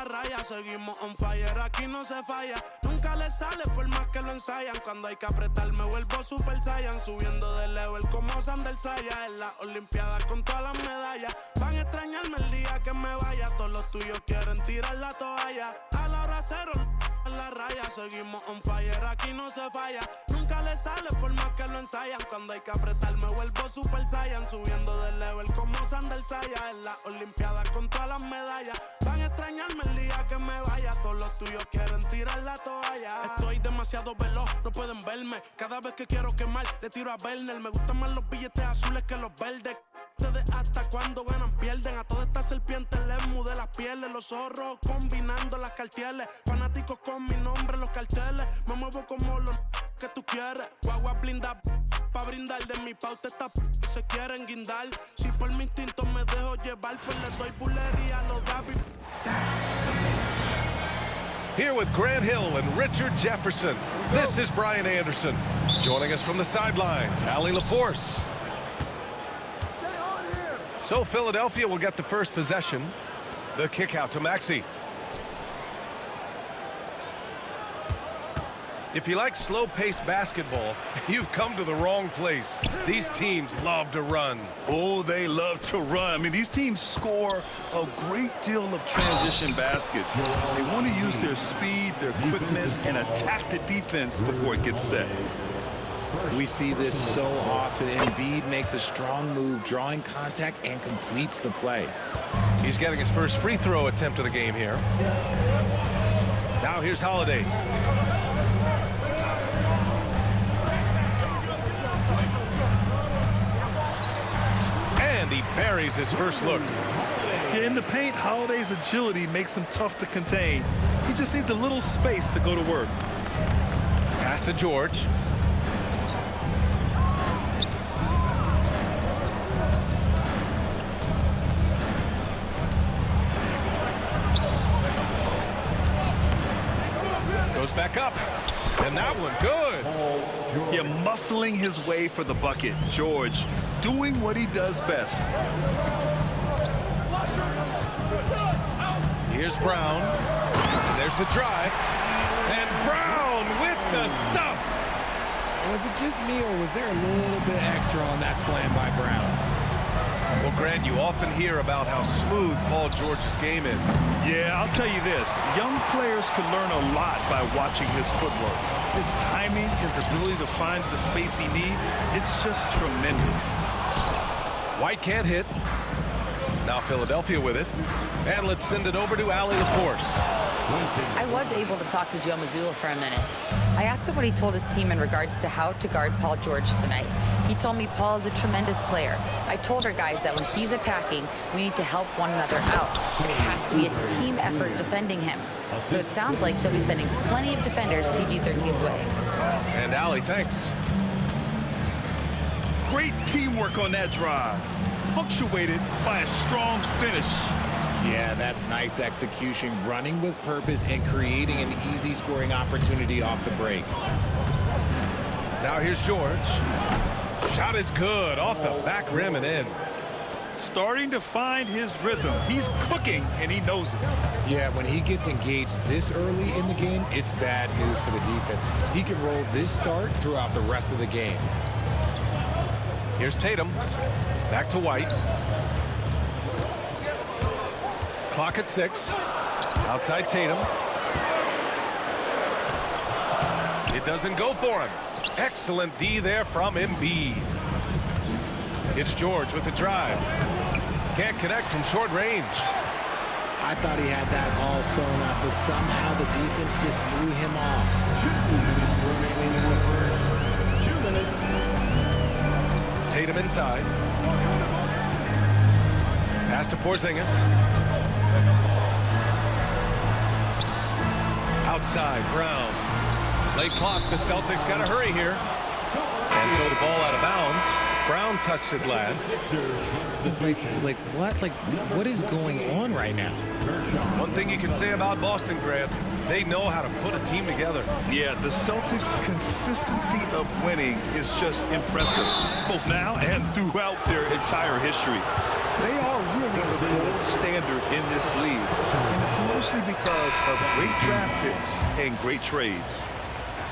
la raya. Seguimos on fire, aquí no se falla. Nunca le sale por más que lo ensayan. Cuando hay que apretar me vuelvo Super Saiyan. Subiendo de level como Sander Saya. En las Olimpiadas con todas las medallas. Van a extrañarme el día que me vaya. Todos los tuyos quieren tirar la toalla. A la hora cero en la raya. Seguimos on fire, aquí no se falla. Nunca le sale por más que lo ensayan. Cuando hay que apretar me vuelvo Super Saiyan. Subiendo de level como Sander Saya. En las Olimpiadas con todas las medallas. Van a extrañarme el día que me vaya. Todos los tuyos quieren tirar la toalla. Estoy demasiado veloz, no pueden verme. Cada vez que quiero quemar, le tiro a Werner. Me gustan más los billetes azules que los verdes. Hasta cuando ganan pierden. A todas estas serpientes les mudé las pieles. Los zorros combinando las cartieles. Fanáticos con mi nombre en los carteles. Me muevo como los que tú quieres. Guagua blinda pa' brindar. De mi pauta esta se quieren guindar. Si por mi instinto me dejo llevar, pues les doy bulería a los David. Here with Grant Hill and Richard Jefferson, this is Brian Anderson. Joining us from the sidelines, Allie LaForce. So Philadelphia will get the first possession. The kick out to Maxey. If you like slow-paced basketball, you've come to the wrong place. These teams love to run. Oh, they love to run. I mean, these teams score a great deal of transition baskets. They want to use their speed, their quickness, and attack the defense before it gets set. We see this so often. Embiid makes a strong move, drawing contact, and completes the play. He's getting his first free throw attempt of the game here. Now here's Holiday. And he buries his first look. Yeah, in the paint, Holiday's agility makes him tough to contain. He just needs a little space to go to work. Pass to George. Goes back up, and that one good. Yeah, muscling his way for the bucket. George doing what he does best. Here's Brown. There's the drive, and Brown with the stuff. Was it just me, or was there a little bit extra on that slam by Brown? Well, Grant, you often hear about how smooth Paul George's game is. Yeah, I'll tell you this. Young players can learn a lot by watching his footwork. His timing, his ability to find the space he needs, it's just tremendous. White can't hit. Now Philadelphia with it. And let's send it over to Allie LaForce. I was able to talk to Joe Mazzulla for a minute. I asked him what he told his team in regards to how to guard Paul George tonight. He told me Paul is a tremendous player. I told our guys that when he's attacking, we need to help one another out. And it has to be a team effort defending him. So it sounds like he'll be sending plenty of defenders PG-13's way. And Allie, thanks. Great teamwork on that drive, punctuated by a strong finish. Yeah, that's nice execution, running with purpose and creating an easy scoring opportunity off the break. Now here's George. Shot is good, off the back rim and in. Starting to find his rhythm. He's cooking, and he knows it. Yeah, when he gets engaged this early in the game, it's bad news for the defense. He can roll this start throughout the rest of the game. Here's Tatum. Back to White. Clock at 6. Outside Tatum. It doesn't go for him. Excellent D there from Embiid. It's George with the drive. Can't connect from short range. I thought he had that all sewn up, but somehow the defense just threw him off. 2 minutes remaining in the first. 2 minutes. Tatum inside. Pass to Porzingis. Outside, Brown. Late clock, the Celtics got to hurry here. And so the ball out of bounds. Brown touched it last. What is going on right now? One thing you can say about Boston, Grant, they know how to put a team together. Yeah, the Celtics' consistency of winning is just impressive, both now and throughout their entire history. They are really the gold standard in this league, and it's mostly because of great draft picks and great trades.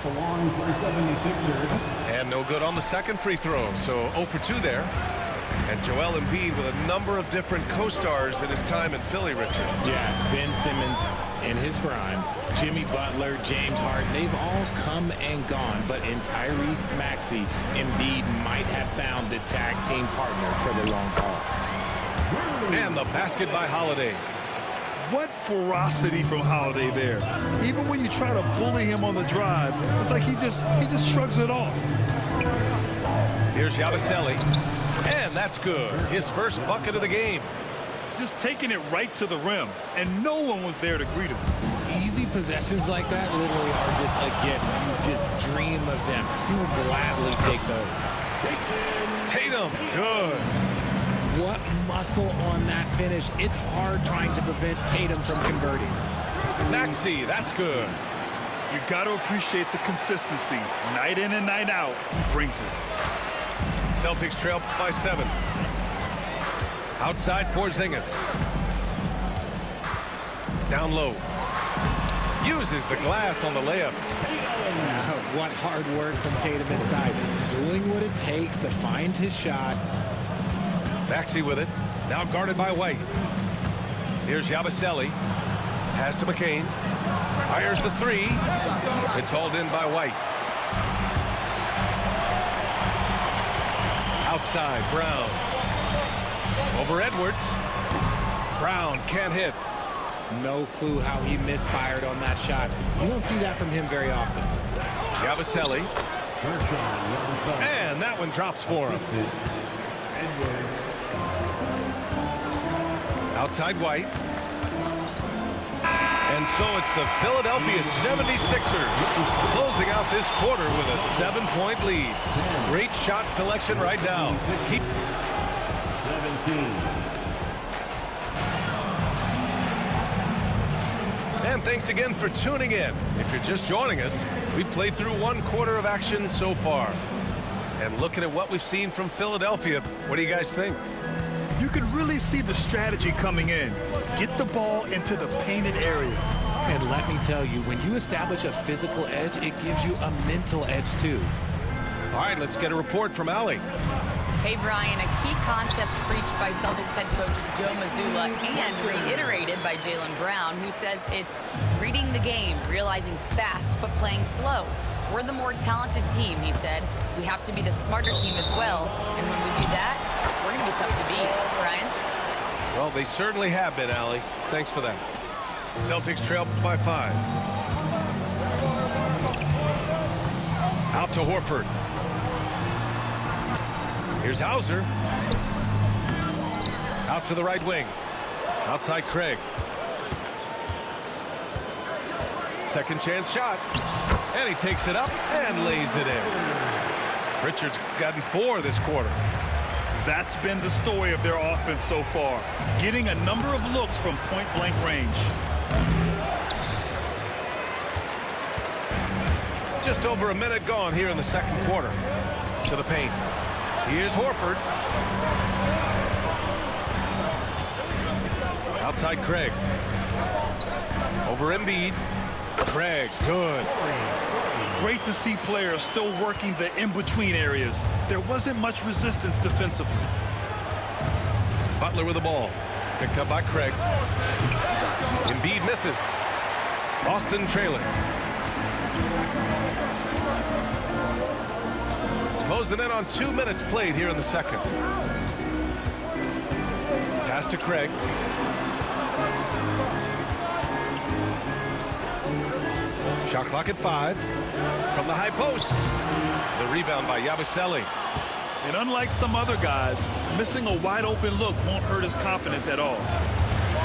The line for the 76ers. And no good on the second free throw, so 0 for 2 there. And Joel Embiid with a number of different co-stars in his time in Philly, Richard. Yes, Ben Simmons in his prime, Jimmy Butler, James Harden, they've all come and gone. But in Tyrese Maxey, Embiid might have found the tag team partner for the long haul. And the basket by Holiday. What ferocity from Holiday there. Even when you try to bully him on the drive, it's like he just shrugs it off. Here's Yabusele. And that's good. His first bucket of the game. Just taking it right to the rim, and no one was there to greet him. Easy possessions like that literally are just a gift. You just dream of them. You'll gladly take those. Tatum, good. What muscle on that finish. It's hard trying to prevent Tatum from converting. Maxey, that's good. You got to appreciate the consistency. Night in and night out, he brings it. Celtics trail by 7. Outside Porzingis. Down low. Uses the glass on the layup. What hard work from Tatum inside. Doing what it takes to find his shot. Maxey with it. Now guarded by White. Here's Yabusele. Pass to McCain. Fires the 3. It's hauled in by White. Outside, Brown. Over Edwards. Brown can't hit. No clue how he misfired on that shot. You don't see that from him very often. Yabusele. And that one drops for him. Outside White. And so it's the Philadelphia 76ers closing out this quarter with a 7-point lead. Great shot selection right now. 17. And thanks again for tuning in. If you're just joining us, we played through 1 quarter of action so far. And looking at what we've seen from Philadelphia, what do you guys think? You can really see the strategy coming in. Get the ball into the painted area. And let me tell you, when you establish a physical edge, it gives you a mental edge too. All right, let's get a report from Allie. Hey, Brian, a key concept preached by Celtics head coach Joe Mazzulla and reiterated by Jaylen Brown, who says it's reading the game, realizing fast but playing slow. We're the more talented team, he said. We have to be the smarter team as well. And when we do that, we're going to be tough to beat. Brian? Well, they certainly have been, Allie. Thanks for that. Celtics trail by 5. Out to Horford. Here's Hauser. Out to the right wing. Outside Craig. Second chance shot. And he takes it up and lays it in. Richards gotten 4 this quarter. That's been the story of their offense so far. Getting a number of looks from point-blank range. Just over a minute gone here in the second quarter. To the paint. Here's Horford. Outside Craig. Over Embiid. Craig, good. Great to see players still working the in-between areas. There wasn't much resistance defensively. Butler with the ball. Picked up by Craig. Embiid misses. Boston trailing. Closing in on 2 minutes played here in the second. Pass to Craig. Shot clock at 5. From the high post. The rebound by Yabusele. And unlike some other guys, missing a wide open look won't hurt his confidence at all.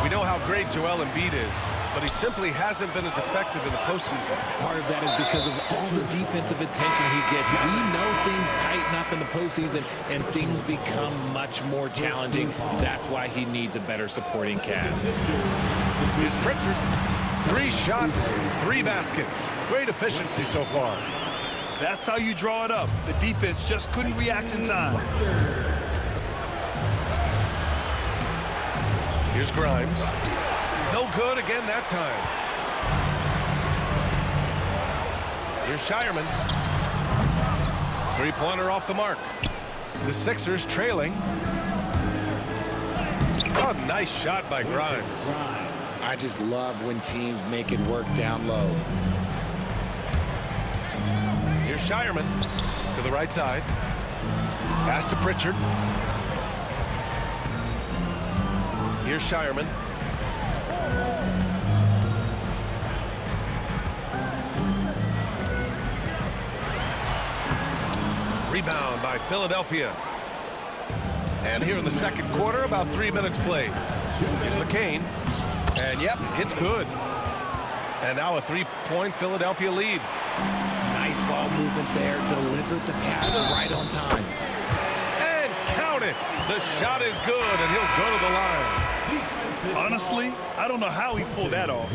We know how great Joel Embiid is, but he simply hasn't been as effective in the postseason. Part of that is because of all the defensive attention he gets. We know things tighten up in the postseason and things become much more challenging. That's why he needs a better supporting cast. Here's Pritchard. 3 shots, 3 baskets. Great efficiency so far. That's how you draw it up. The defense just couldn't react in time. Here's Grimes. No good again that time. Here's Shireman. Three-pointer off the mark. The Sixers trailing. Oh, nice shot by Grimes. I just love when teams make it work down low. Here's Shireman to the right side. Pass to Pritchard. Here's Shireman. Rebound by Philadelphia. And here in the second quarter, about 3 minutes played. Here's McCain. And yep, it's good. And now a three-point Philadelphia lead. Nice ball movement there. Delivered the pass right on time. And count it. The shot is good, and he'll go to the line. Honestly, I don't know how he pulled that off.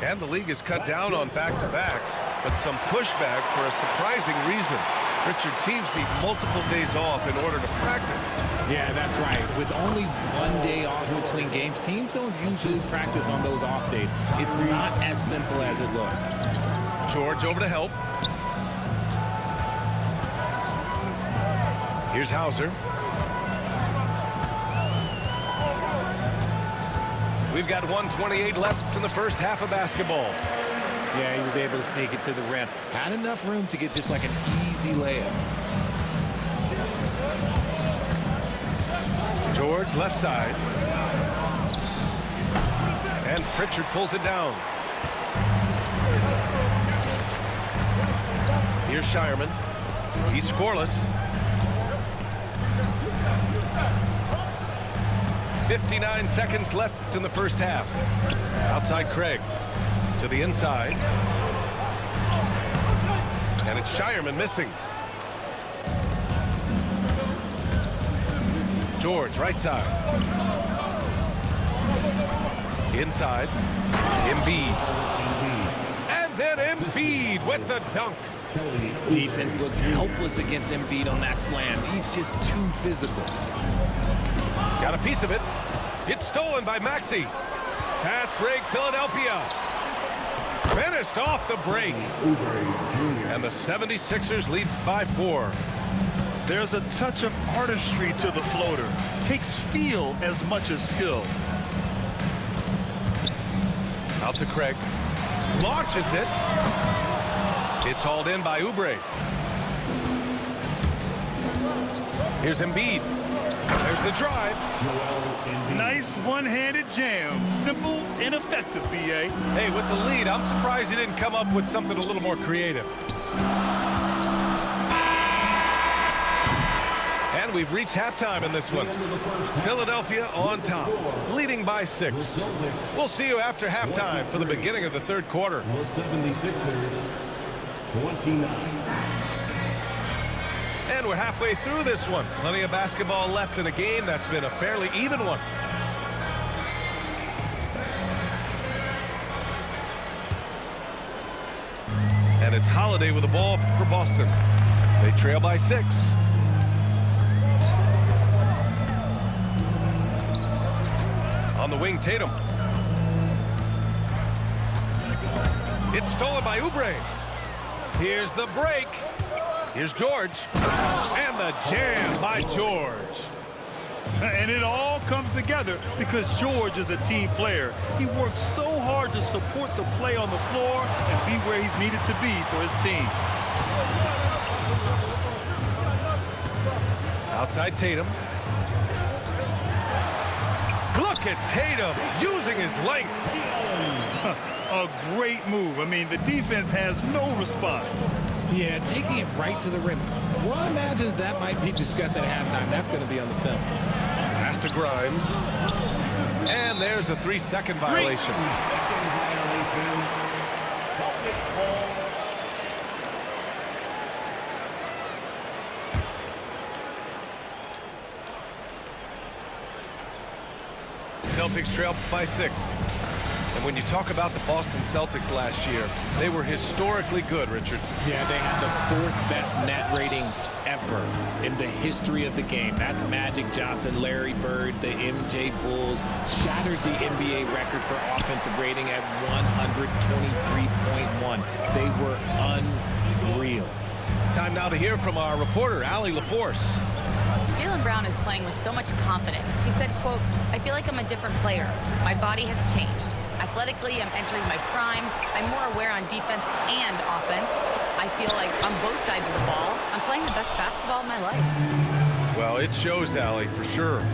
And the league has cut down on back-to-backs, but some pushback for a surprising reason. Richard, teams need multiple days off in order to practice. Yeah, that's right. With only 1 day off between games, teams don't usually practice on those off days. It's not as simple as it looks. George over to help. Here's Hauser. We've got 1:28 left in the first half of basketball. Yeah, he was able to sneak it to the rim. Had enough room to get just like an easy layup. George left side. And Pritchard pulls it down. Here's Shireman. He's scoreless. 59 seconds left in the first half. Outside Craig. To the inside. And it's Shireman missing. George, right side. Inside. Embiid. And then Embiid with the dunk. Defense looks helpless against Embiid on that slam. He's just too physical. Got a piece of it. It's stolen by Maxey. Fast break, Philadelphia. Finished off the break. And the 76ers lead by 4. There's a touch of artistry to the floater. Takes feel as much as skill. Out to Craig. Launches it. It's hauled in by Oubre. Here's Embiid. There's the drive. Nice one-handed jam. Simple and effective, B.A. Hey, with the lead, I'm surprised he didn't come up with something a little more creative. And we've reached halftime in this one. Philadelphia on top, leading by 6. We'll see you after halftime for the beginning of the third quarter. 76ers, 29. And we're halfway through this one. Plenty of basketball left in a game that's been a fairly even one. And it's Holiday with the ball for Boston. They trail by 6. On the wing, Tatum. It's stolen by Oubre. Here's the break. Here's George. And the jam by George. And it all comes together because George is a team player. He works so hard to support the play on the floor and be where he's needed to be for his team. Outside Tatum. Look at Tatum using his length. A great move. I mean, the defense has no response. Yeah, taking it right to the rim. One imagines that might be discussed at halftime. That's going to be on the film. Pass to Grimes. And there's a 3-second violation. Celtics trail by 6. And when you talk about the Boston Celtics last year, they were historically good, Richard. Yeah, they had the 4th best net rating ever in the history of the game. That's Magic Johnson, Larry Bird, the MJ Bulls, shattered the NBA record for offensive rating at 123.1. They were unreal. Time now to hear from our reporter, Allie LaForce. Jaylen Brown is playing with so much confidence. He said, quote, "I feel like I'm a different player. My body has changed. Athletically, I'm entering my prime. I'm more aware on defense and offense. I feel like on both sides of the ball, I'm playing the best basketball of my life." Well, it shows, Allie, for sure.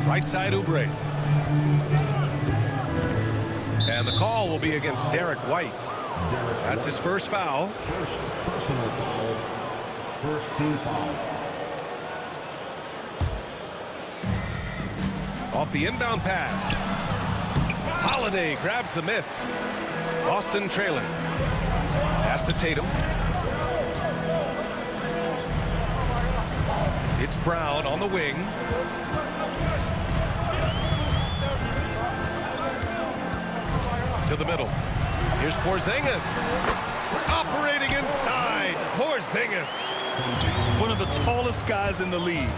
Right side, Oubre. And the call will be against Derek White. That's his first foul. First personal foul. First team foul. Off the inbound pass. Holiday grabs the miss. Boston trailing. Pass to Tatum. It's Brown on the wing. To the middle. Here's Porzingis. Operating inside. Porzingis. One of the tallest guys in the league.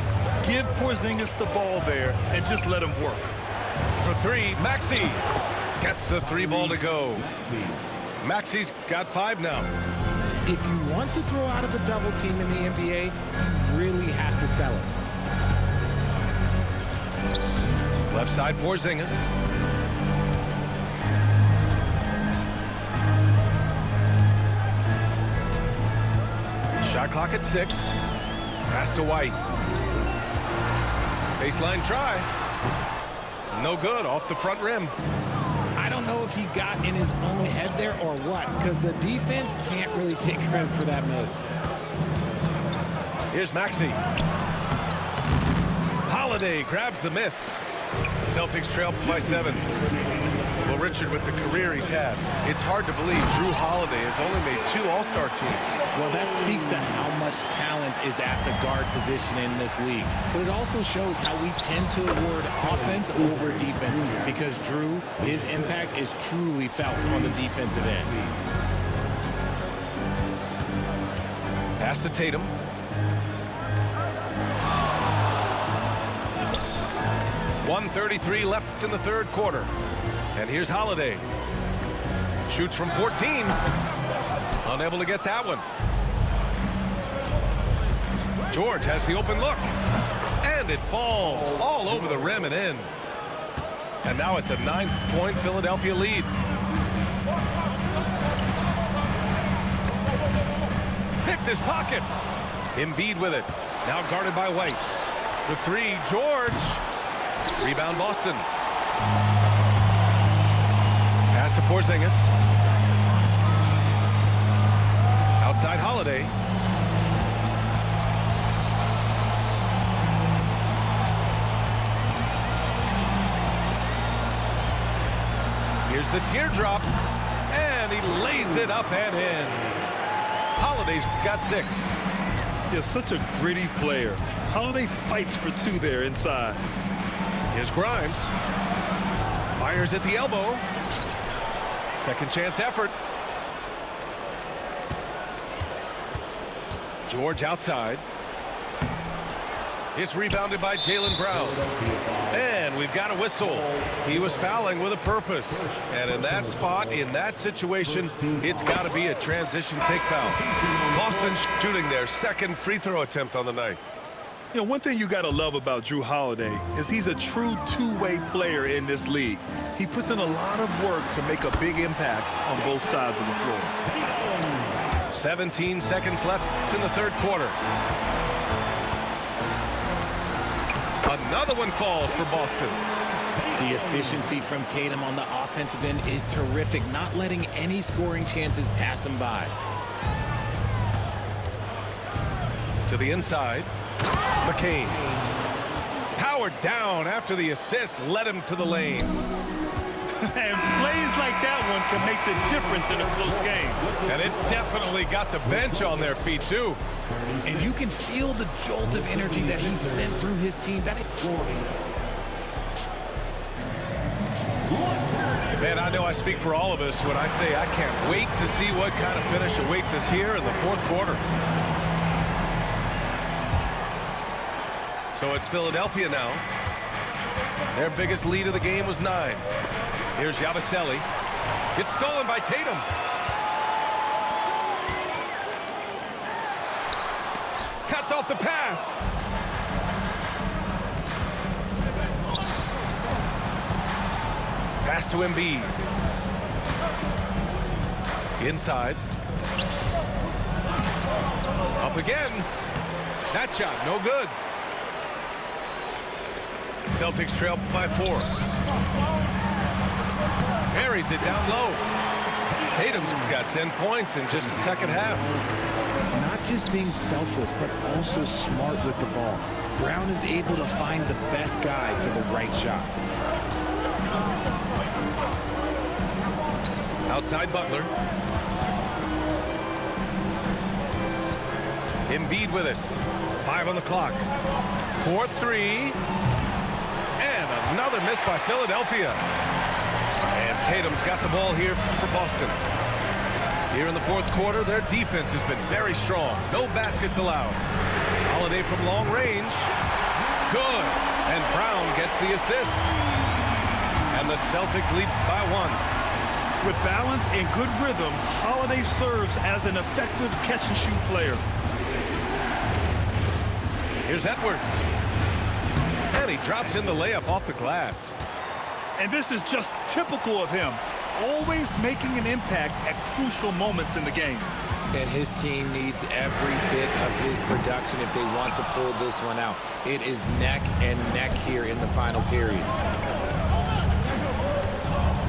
Give Porzingis the ball there and just let him work. For 3, Maxey gets the 3 ball to go. Maxey's got 5 now. If you want to throw out of a double team in the NBA, you really have to sell it. Left side, Porzingis. Shot clock at 6. Pass to White. Baseline try. No good, off the front rim. I don't know if he got in his own head there or what, because the defense can't really take credit for that miss. Here's Maxey. Holiday grabs the miss. Celtics trail by 7. Well, Richard, with the career he's had, it's hard to believe Drew Holiday has only made 2 All-Star teams. Well, that speaks to how much talent is at the guard position in this league. But it also shows how we tend to award offense over defense, because Drew, his impact is truly felt on the defensive end. Pass to Tatum. .133 left in the 3rd quarter. And here's Holiday. Shoots from 14. Unable to get that one. George has the open look. And it falls all over the rim and in. And now it's a 9-point Philadelphia lead. Picked his pocket. Embiid with it. Now guarded by White. For 3, George. Rebound Boston. Pass to Porzingis. Outside Holiday. Here's the teardrop. And he lays it up and in. Holiday's got 6. He's such a gritty player. Holiday fights for 2 there inside. Here's Grimes. Fires at the elbow. Second chance effort. George outside. It's rebounded by Jaylen Brown. And we've got a whistle. He was fouling with a purpose. And in that spot, in that situation, it's got to be a transition take foul. Boston shooting their 2nd free throw attempt on the night. You know, one thing you got to love about Drew Holiday is he's a true 2-way player in this league. He puts in a lot of work to make a big impact on both sides of the floor. 17 seconds left in the 3rd quarter. Another one falls for Boston. The efficiency from Tatum on the offensive end is terrific, not letting any scoring chances pass him by. To the inside. McCain. Powered down after the assist led him to the lane. And plays like that one can make the difference in a close game. And it definitely got the bench on their feet, too. And you can feel the jolt of energy that he sent through his team. Man, I know I speak for all of us when I say I can't wait to see what kind of finish awaits us here in the fourth quarter. So it's Philadelphia now. Their biggest lead of the game was 9. Here's Yabusele. It's stolen by Tatum. Cuts off the pass. Pass to Embiid. Inside. Up again. That shot, no good. Celtics trail by 4. Carries it down low. Tatum's got 10 points in just the second half. Not just being selfless, but also smart with the ball. Brown is able to find the best guy for the right shot. Outside Butler. Embiid with it. 5 on the clock. 4-3. And another miss by Philadelphia. And Tatum's got the ball here for Boston. Here in the fourth quarter, their defense has been very strong. No baskets allowed. Holiday from long range. Good. And Brown gets the assist. And the Celtics lead by 1. With balance and good rhythm, Holiday serves as an effective catch-and-shoot player. Here's Edwards. And he drops in the layup off the glass. And this is just typical of him. Always making an impact at crucial moments in the game. And his team needs every bit of his production if they want to pull this one out. It is neck and neck here in the final period.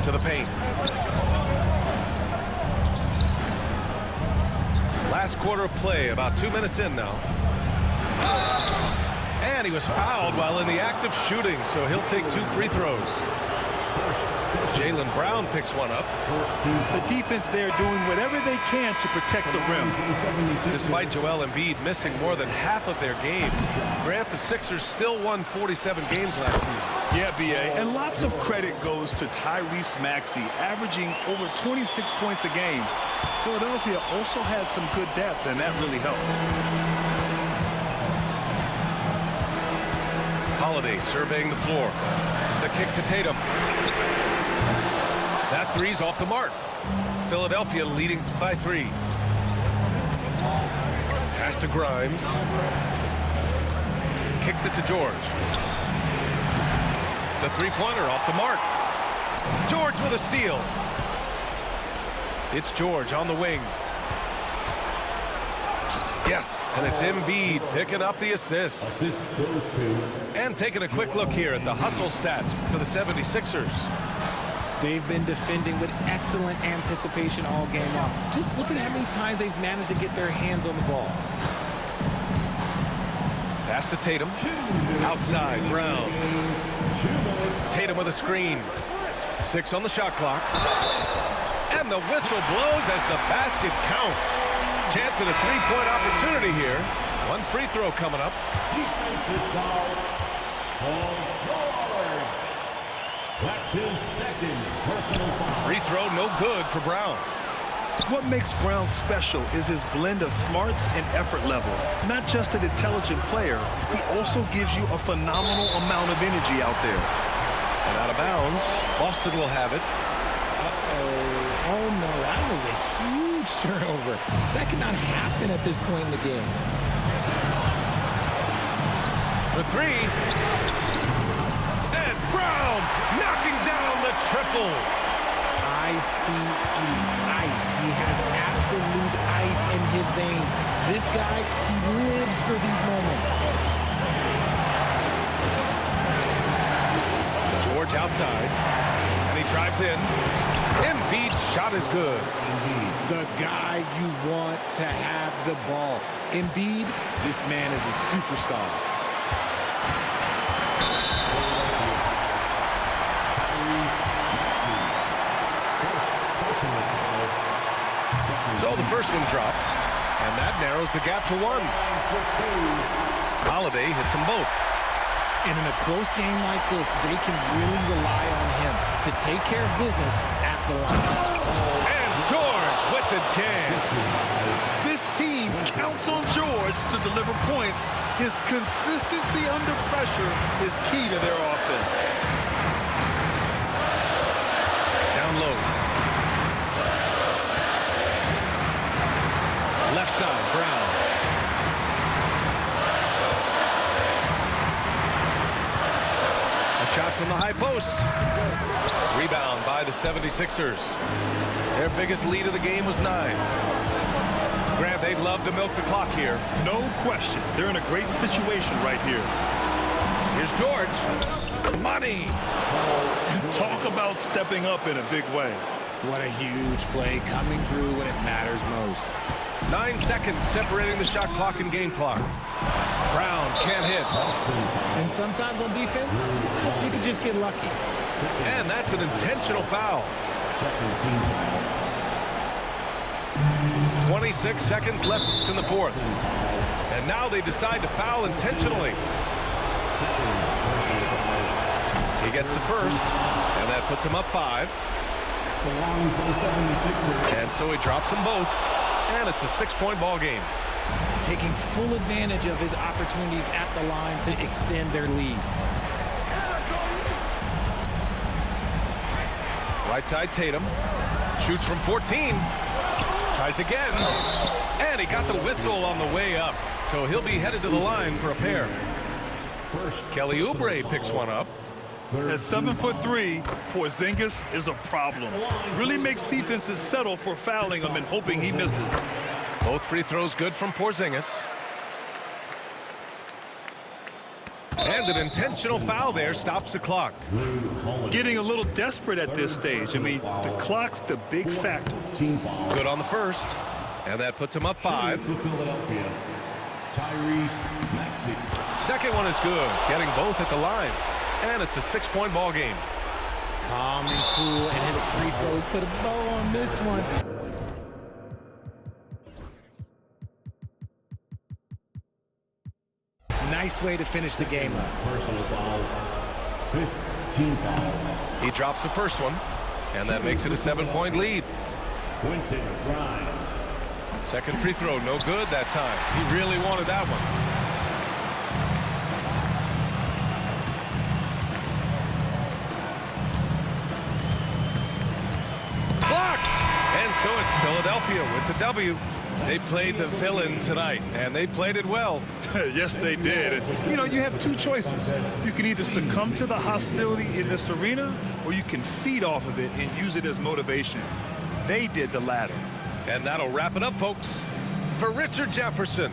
To the paint. Last quarter of play, about 2 minutes in now. And he was fouled while in the act of shooting, so he'll take 2 free throws. Jaylen Brown picks one up. The defense there doing whatever they can to protect the rim. Despite Joel Embiid missing more than half of their games, Grant, the Sixers still won 47 games last season. Yeah, B.A., and lots of credit goes to Tyrese Maxey, averaging over 26 points a game. Philadelphia also had some good depth, and that really helped. Holiday surveying the floor. The kick to Tatum. That three's off the mark. Philadelphia leading by 3. Pass to Grimes. Kicks it to George. The three-pointer off the mark. George with a steal. It's George on the wing. Yes, and it's Embiid picking up the assist. And taking a quick look here at the hustle stats for the 76ers. They've been defending with excellent anticipation all game long. Just look at how many times they've managed to get their hands on the ball. Pass to Tatum. Outside, Brown. Tatum with a screen. 6 on the shot clock. And the whistle blows as the basket counts. Chance at a 3-point opportunity here. 1 free throw coming up. That's his second personal foul. Free throw no good for Brown. What makes Brown special is his blend of smarts and effort level. Not just an intelligent player, he also gives you a phenomenal amount of energy out there. And out of bounds, Boston will have it. Oh no, that was a huge turnover. That cannot happen at this point in the game. For 3. And Brown knocking down the triple. ICE, ice. He has absolute ice in his veins. This guy, he lives for these moments. George outside, and he drives in. Embiid's shot is good. The guy you want to have the ball. Embiid, this man is a superstar. So the first one drops, and that narrows the gap to 1. Holiday hits them both. And in a close game like this, they can really rely on him. to take care of business at the line. And George with the jam. This team counts on George to deliver points. His consistency under pressure is key to their offense. Down low. Left side, Brown. A shot from the high post. Rebound by the 76ers. Their biggest lead of the game was 9. Grant, they'd love to milk the clock here. No question. They're in a great situation right here. Here's George. Money. Talk about stepping up in a big way. What a huge play coming through when it matters most. 9 seconds separating the shot clock and game clock. Brown can't hit. And sometimes on defense, you can just get lucky. And that's an intentional foul. 26 seconds left in the fourth. And now they decide to foul intentionally. He gets the first, and that puts him up 5. And so he drops them both, and it's a 6-point ball game. Taking full advantage of his opportunities at the line to extend their lead. Right side, Tatum. Shoots from 14. Tries again. And he got the whistle on the way up. So he'll be headed to the line for a pair. Kelly Oubre picks one up. At 7'3", Porzingis is a problem. Really makes defenses settle for fouling him and hoping he misses. Both free throws good from Porzingis. And an intentional foul there stops the clock. Getting a little desperate at this stage. I mean, the clock's the big factor. Good on the first. And that puts him up 5. Second one is good. Getting both at the line. And it's a 6-point ball game. Calm and cool, and his free throws put a bow on this one. Nice way to finish the game up. Personal foul. 15 foul. He drops the first one, and that makes it a 7-point lead. Quentin Grimes. Second free throw, no good that time. He really wanted that one. Blocked! And so it's Philadelphia with the W. They played the villain tonight, and they played it well. Yes, they did. And, you know, you have two choices. You can either succumb to the hostility in this arena, or you can feed off of it and use it as motivation. They did the latter. And that'll wrap it up, folks. For Richard Jefferson,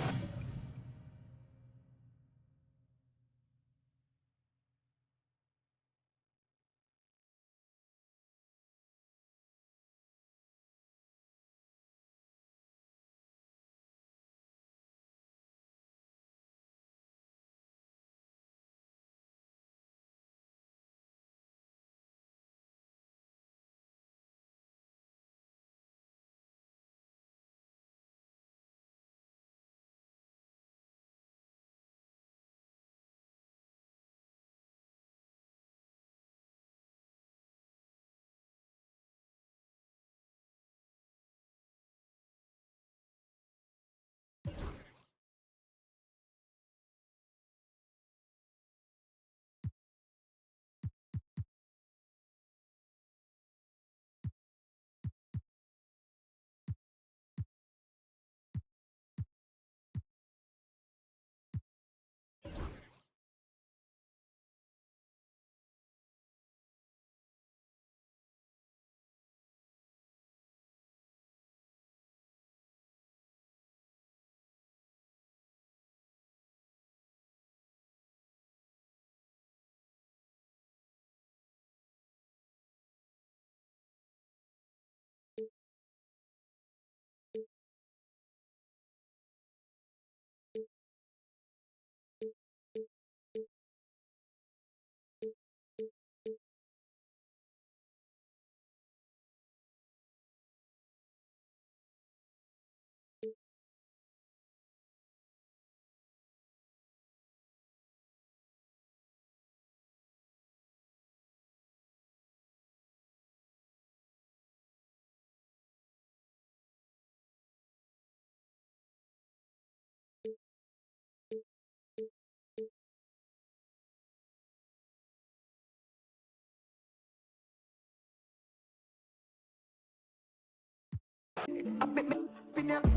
I bet me